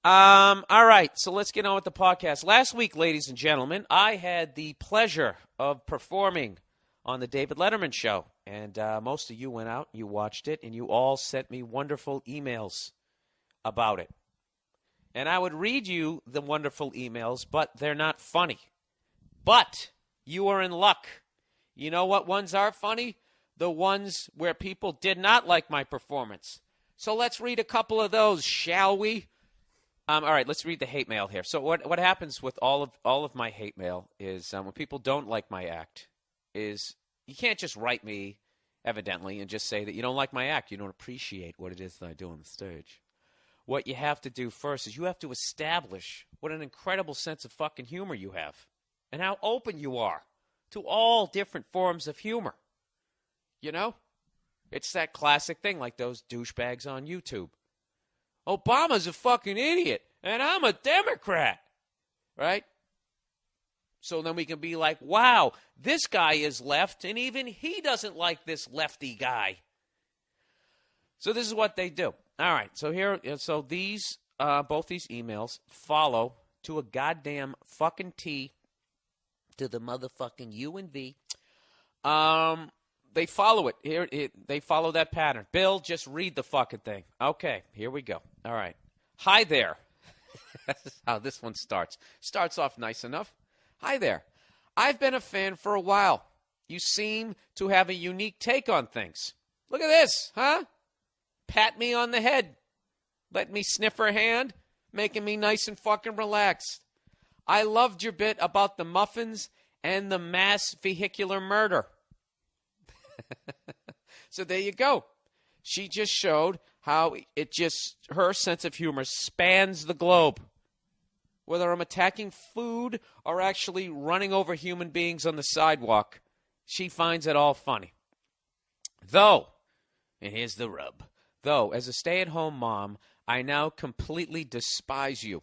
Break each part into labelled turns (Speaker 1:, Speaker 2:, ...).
Speaker 1: All right, so let's get on with the podcast. Last week, ladies and gentlemen, I had the pleasure of performing on the David Letterman show. And most of you went out, you watched it, and you all sent me wonderful emails about it. And I would read you the wonderful emails, but they're not funny. But you are in luck. You know what ones are funny? The ones where people did not like my performance. So let's read a couple of those, shall we? All right, let's read the hate mail here. So what happens with all of my hate mail is when people don't like my act is you can't just write me, evidently, and just say that you don't like my act. You don't appreciate what it is that I do on the stage. What you have to do first is you have to establish what an incredible sense of fucking humor you have and how open you are to all different forms of humor. You know? It's that classic thing like those douchebags on YouTube. Obama's a fucking idiot, and I'm a Democrat. Right? So then we can be like, wow, this guy is left, and even he doesn't like this lefty guy. So this is what they do. All right, so these, both these emails follow to a goddamn fucking T to the motherfucking U and V. They follow it. They follow that pattern. Bill, just read the fucking thing. Okay, here we go. All right. Hi there. That's how this one starts. Starts off nice enough. Hi there. I've been a fan for a while. You seem to have a unique take on things. Look at this, huh? Pat me on the head. Let me sniff her hand, making me nice and fucking relaxed. I loved your bit about the muffins and the mass vehicular murder. So there you go. She just showed how her sense of humor spans the globe. Whether I'm attacking food or actually running over human beings on the sidewalk, she finds it all funny. Though, and here's the rub, though, as a stay-at-home mom, I now completely despise you.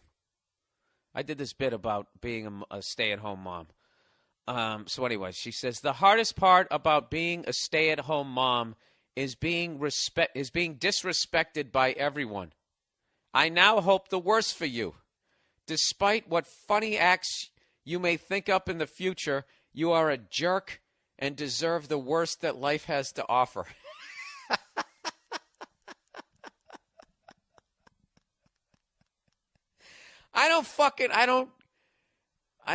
Speaker 1: I did this bit about being a stay-at-home mom. So anyway, she says, the hardest part about being a stay-at-home mom is being disrespected by everyone. I now hope the worst for you. Despite what funny acts you may think up in the future, you are a jerk and deserve the worst that life has to offer. I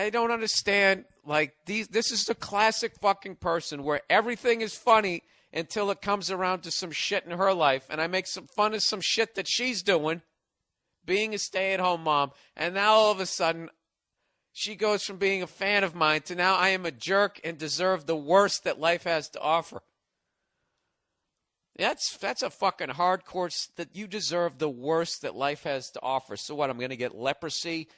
Speaker 1: don't understand. Like, this is the classic fucking person where everything is funny until it comes around to some shit in her life, and I make some fun of some shit that she's doing, being a stay-at-home mom, and now all of a sudden she goes from being a fan of mine to now I am a jerk and deserve the worst that life has to offer. That's a fucking hardcore that you deserve the worst that life has to offer. So what, I'm going to get leprosy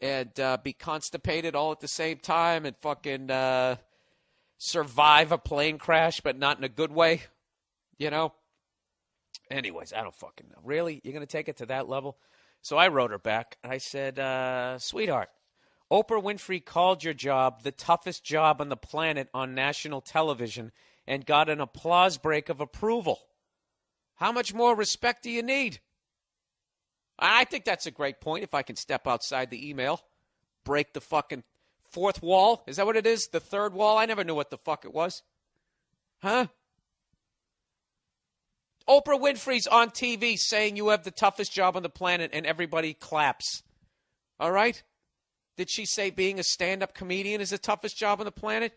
Speaker 1: and be constipated all at the same time and fucking survive a plane crash, but not in a good way, you know? Anyways, I don't fucking know. Really? You're going to take it to that level? So I wrote her back, and I said, sweetheart, Oprah Winfrey called your job the toughest job on the planet on national television and got an applause break of approval. How much more respect do you need? I think that's a great point, if I can step outside the email. Break the fucking fourth wall. Is that what it is? The third wall? I never knew what the fuck it was. Huh? Oprah Winfrey's on TV saying you have the toughest job on the planet and everybody claps. All right? Did she say being a stand-up comedian is the toughest job on the planet?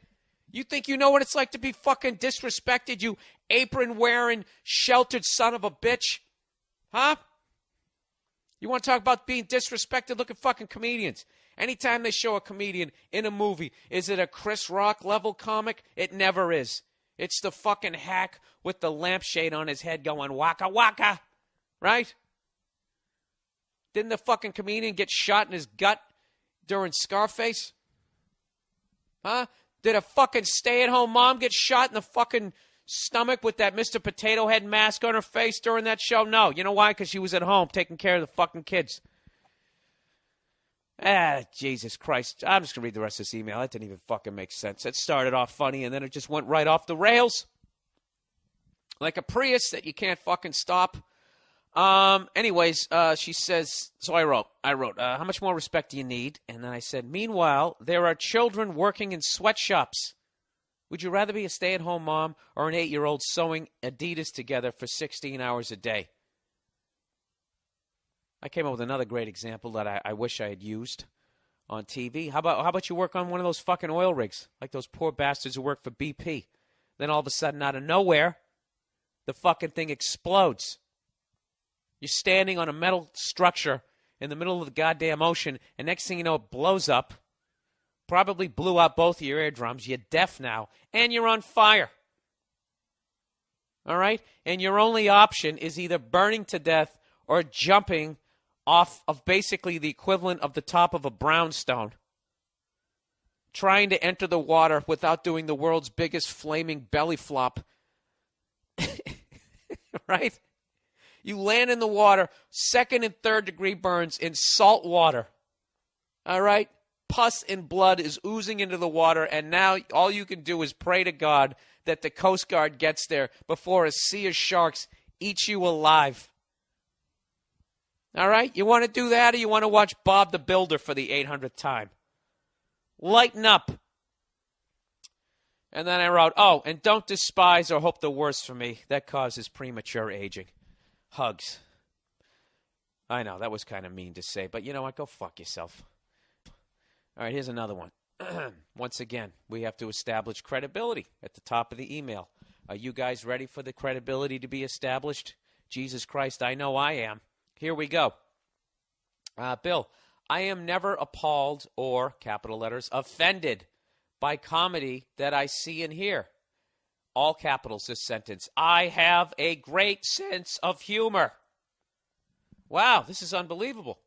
Speaker 1: You think you know what it's like to be fucking disrespected, you apron-wearing, sheltered son of a bitch? Huh? You want to talk about being disrespected? Look at fucking comedians. Anytime they show a comedian in a movie, is it a Chris Rock level comic? It never is. It's the fucking hack with the lampshade on his head going waka waka. Right? Didn't the fucking comedian get shot in his gut during Scarface? Huh? Did a fucking stay-at-home mom get shot in the fucking stomach with that Mr. Potato Head mask on her face during that show? No. You know why? Because she was at home taking care of the fucking kids. Jesus Christ. I'm just going to read the rest of this email. That didn't even fucking make sense. It started off funny, and then it just went right off the rails. Like a Prius that you can't fucking stop. Anyways, she says, so I wrote, how much more respect do you need? And then I said, meanwhile, there are children working in sweatshops. Would you rather be a stay-at-home mom or an 8-year-old sewing Adidas together for 16 hours a day? I came up with another great example that I wish I had used on TV. How about you work on one of those fucking oil rigs, like those poor bastards who work for BP? Then all of a sudden, out of nowhere, the fucking thing explodes. You're standing on a metal structure in the middle of the goddamn ocean, and next thing you know, it blows up. Probably blew out both of your eardrums. You're deaf now, and you're on fire. All right? And your only option is either burning to death or jumping off of basically the equivalent of the top of a brownstone, trying to enter the water without doing the world's biggest flaming belly flop. Right? You land in the water, 2nd and 3rd degree burns in salt water. All right? Pus and blood is oozing into the water, and now all you can do is pray to God that the Coast Guard gets there before a sea of sharks eats you alive. All right? You want to do that, or you want to watch Bob the Builder for the 800th time? Lighten up. And then I wrote, oh, and don't despise or hope the worst for me. That causes premature aging. Hugs. I know, that was kind of mean to say, but you know what? Go fuck yourself. All right, here's another one. Once again, we have to establish credibility at the top of the email. Are you guys ready for the credibility to be established? Jesus Christ, I know I am. Here we go. Bill, I am never appalled or, capital letters, offended by comedy that I see and hear. All capitals, this sentence. I have a great sense of humor. Wow, this is unbelievable.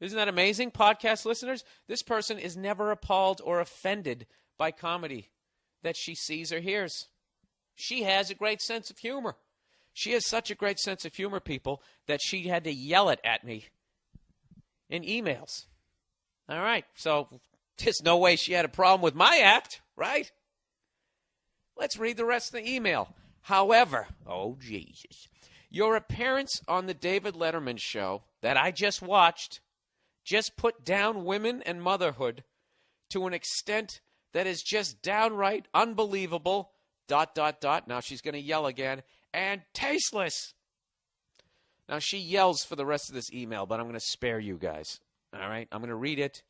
Speaker 1: Isn't that amazing, podcast listeners? This person is never appalled or offended by comedy that she sees or hears. She has a great sense of humor. She has such a great sense of humor, people, that she had to yell it at me in emails. All right, so there's no way she had a problem with my act, right? Let's read the rest of the email. However, oh, Jesus, your appearance on the David Letterman show that I just watched just put down women and motherhood to an extent that is just downright unbelievable, ... Now she's going to yell again, and tasteless. Now she yells for the rest of this email, but I'm going to spare you guys. All right? I'm going to read it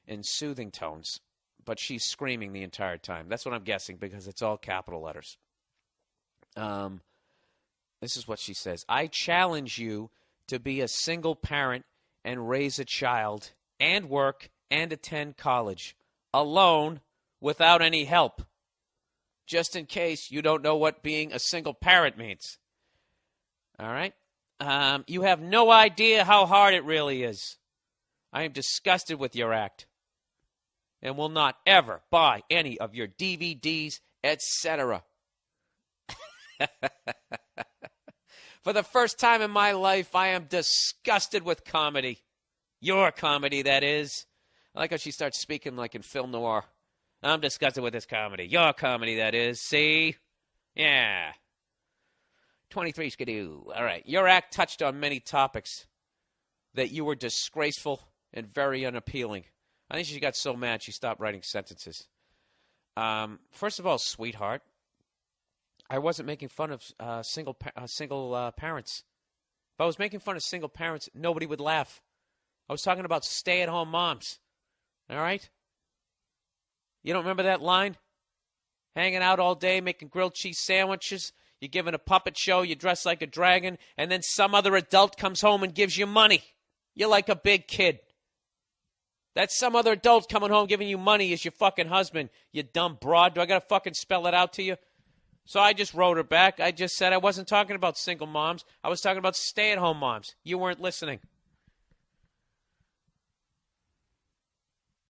Speaker 1: in soothing tones, but she's screaming the entire time. That's what I'm guessing because it's all capital letters. This is what she says. I challenge you to be a single parent and raise a child and work and attend college alone without any help. Just in case you don't know what being a single parent means. All right? You have no idea how hard it really is. I am disgusted with your act and will not ever buy any of your DVDs, etc. For the first time in my life, I am disgusted with comedy. Your comedy, that is. I like how she starts speaking like in film noir. I'm disgusted with this comedy. Your comedy, that is. See? Yeah. 23 skidoo. All right. Your act touched on many topics that you were disgraceful and very unappealing. I think she got so mad she stopped writing sentences. First of all, sweetheart, I wasn't making fun of single parents. If I was making fun of single parents, nobody would laugh. I was talking about stay-at-home moms. All right? You don't remember that line? Hanging out all day, making grilled cheese sandwiches. You're giving a puppet show. You dress like a dragon. And then some other adult comes home and gives you money. You're like a big kid. That some other adult coming home giving you money is your fucking husband, you dumb broad. Do I got to fucking spell it out to you? So I just wrote her back. I just said I wasn't talking about single moms. I was talking about stay-at-home moms. You weren't listening.